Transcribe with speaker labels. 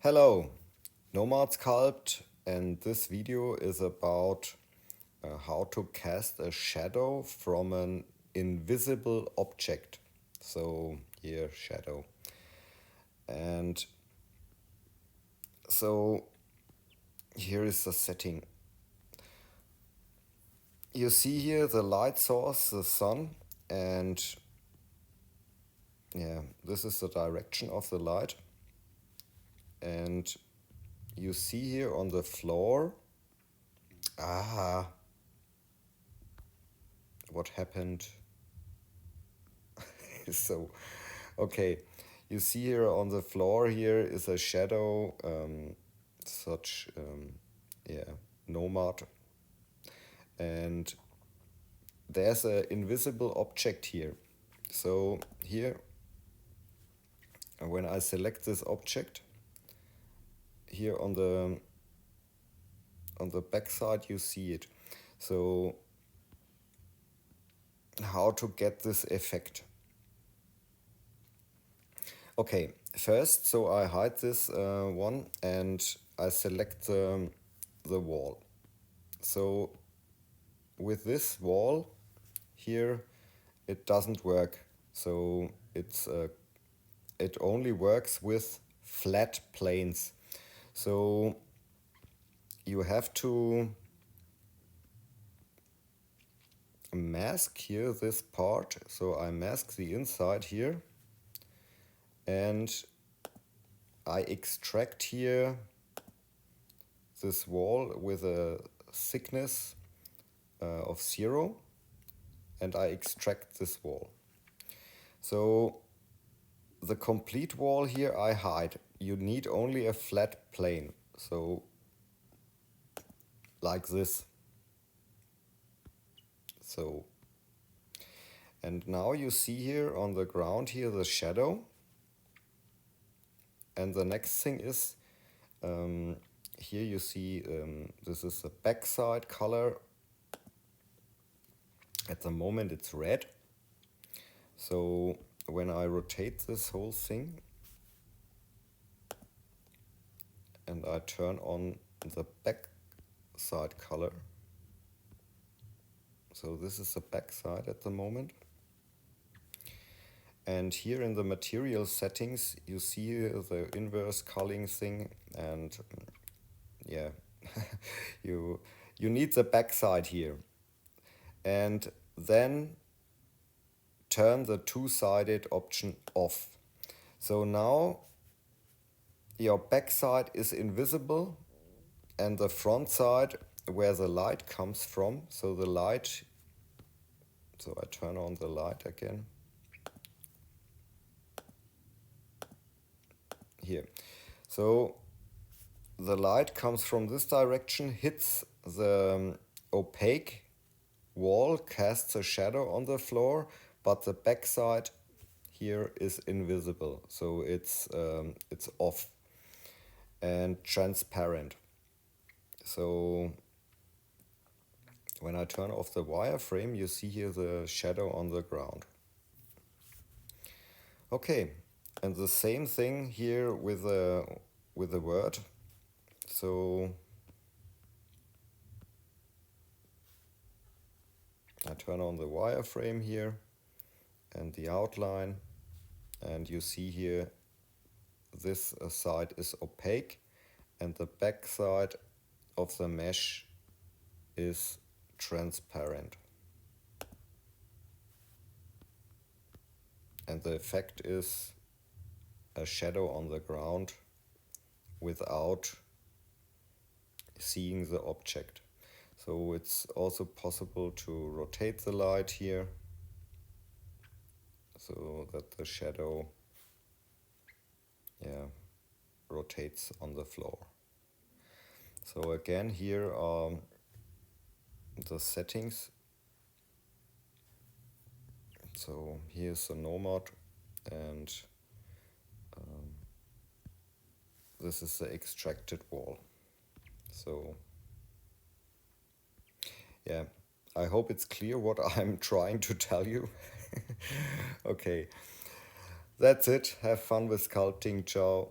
Speaker 1: Hello, Nomad Sculpt, and this video is about how to cast a shadow from an invisible object. So here, shadow. And so here is the setting. You see here the light source, the sun, and yeah, this is the direction of the light. And you see here on the floor, what happened? So, okay, you see here on the floor here is a shadow, Nomad, and there's an invisible object here. So here, when I select this object, here on the back side you see it. So how to get this effect? Okay, first, so I hide this one and I select the wall. So with this wall here, it doesn't work. So it only works with flat planes. So you have to mask here this part. So I mask the inside here and I extract here this wall with a thickness of 0, and I extract this wall. So the complete wall here I hide. You need only a flat plane. So like this. So, and now you see here on the ground here the shadow. And the next thing is, here you see this is the backside color. At the moment it's red. So when I rotate this whole thing and I turn on the back side color, so this is the back side at the moment. And here in the material settings you see the inverse culling thing, and yeah, you need the back side here. And then turn the two-sided option off. So now your back side is invisible and the front side where the light comes from, so the light, so I turn on the light again here. So the light comes from this direction, hits the opaque wall, casts a shadow on the floor, but the back side here is invisible, so it's off and transparent. So when I turn off the wireframe, you see here the shadow on the ground. Okay, and the same thing here with the word. So I turn on the wireframe here and the outline, and you see here this side is opaque and the back side of the mesh is transparent. And the effect is a shadow on the ground without seeing the object. So it's also possible to rotate the light here so that the shadow rotates on the floor. So again, here are the settings. So here's the Nomad, and this is the extracted wall. So yeah, I hope it's clear what I'm trying to tell you. Okay, that's it. Have fun with sculpting. Ciao.